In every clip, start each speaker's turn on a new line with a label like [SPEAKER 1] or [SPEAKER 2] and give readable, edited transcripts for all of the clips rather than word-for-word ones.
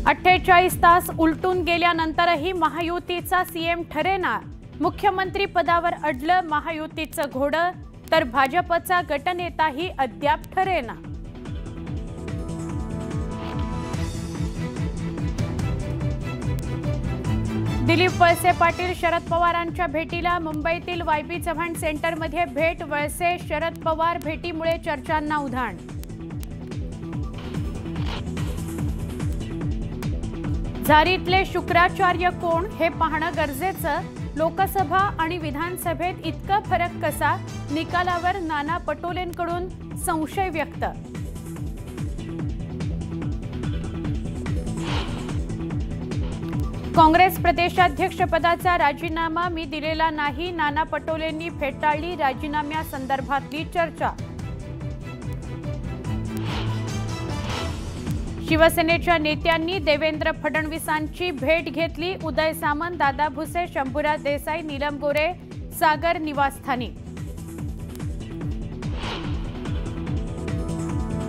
[SPEAKER 1] 48 तास उलटून गेल्यानंतरही महायुतीचा सीएम ठरेना। मुख्यमंत्री पदावर अडलं महायुतीचं घोडं, तर भाजपचा गटनेताही अद्याप ठरेना। दिलीप वळसे पाटील शरद पवारांच्या भेटीला मुंबईतील वायबी चव्हाण सेंटरमध्ये भेट। वळसे शरद पवार भेटीमुळे चर्चांना उधाण। झारीतले शुक्राचार्य कोण हे पाहणं गरजेचं। लोकसभा आणि विधानसभेत इतका फरक कसा? निकालावर नाना पटोलेंकडून संशय व्यक्त। काँग्रेस प्रदेशाध्यक्षपदाचा राजीनामा मी दिलेला नाही। नाना पटोलेंनी फेटाळली राजीनाम्यासंदर्भातली चर्चा। शिवसेनेच्या नेत्यांनी देवेंद्र फडणवीसांची भेट घेतली। उदय सामंत, दादा भुसे, शंभूराज देसाई, नीलम गोरे सागर निवासस्थानी।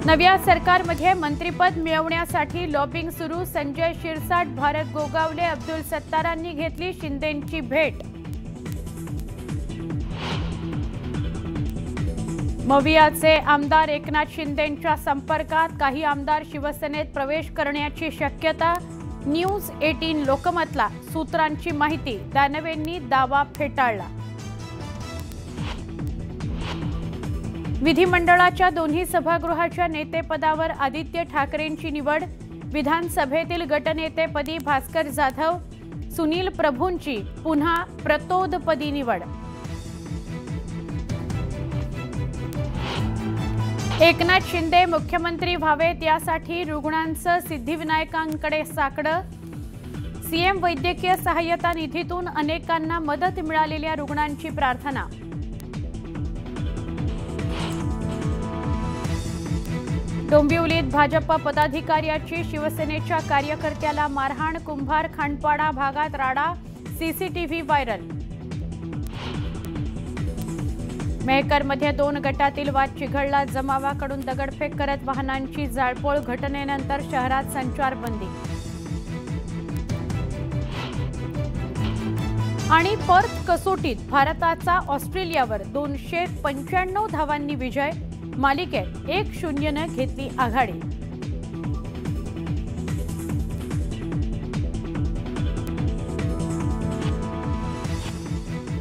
[SPEAKER 1] नव्या सरकारमध्ये मंत्रिपद मिळवण्यासाठी लॉबिंग सुरू। संजय शिरसाट, भारत गोगावले, अब्दुल सत्तारांनी घेतली शिंदेंची भेट। मवियाचे आमदार एकनाथ शिंदेंच्या संपर्कात। काही आमदार शिवसेनेत प्रवेश करण्याची शक्यता। न्यूज 18 लोकमतला सूत्रांची माहिती। दानवेंनी दावा फेटाळला। विधिमंडळाच्या दोन्ही सभागृहाच्या नेतेपदावर आदित्य ठाकरेंची निवड। विधानसभेतील गटनेतेपदी भास्कर जाधव, सुनील प्रभूंची पुन्हा प्रतोदपदी निवड। एकनाथ शिंदे मुख्यमंत्री व्हावेत यासाठी रुग्णांचं सिद्धिविनायकांकडे साकडं। सीएम वैद्यकीय सहाय्यता निधीतून अनेकांना मदत मिळालेल्या रुग्णांची प्रार्थना। डोंबिवलीत भाजप पदाधिकाऱ्याची शिवसेनेच्या कार्यकर्त्याला मारहाण। कुंभार खांडपाडा भागात राडा, सीसीटीव्ही व्हायरल। मेहकरमध्ये 2 गटातील वाद चिघळला। जमावाकडून दगडफेक करत वाहनांची जाळपोळ। घटनेनंतर शहरात संचारबंदी। आणि पर्थ कसोटीत भारताचा ऑस्ट्रेलियावर 295 धावांनी विजय। मालिकेत 1-0 ने घेतली आघाडी।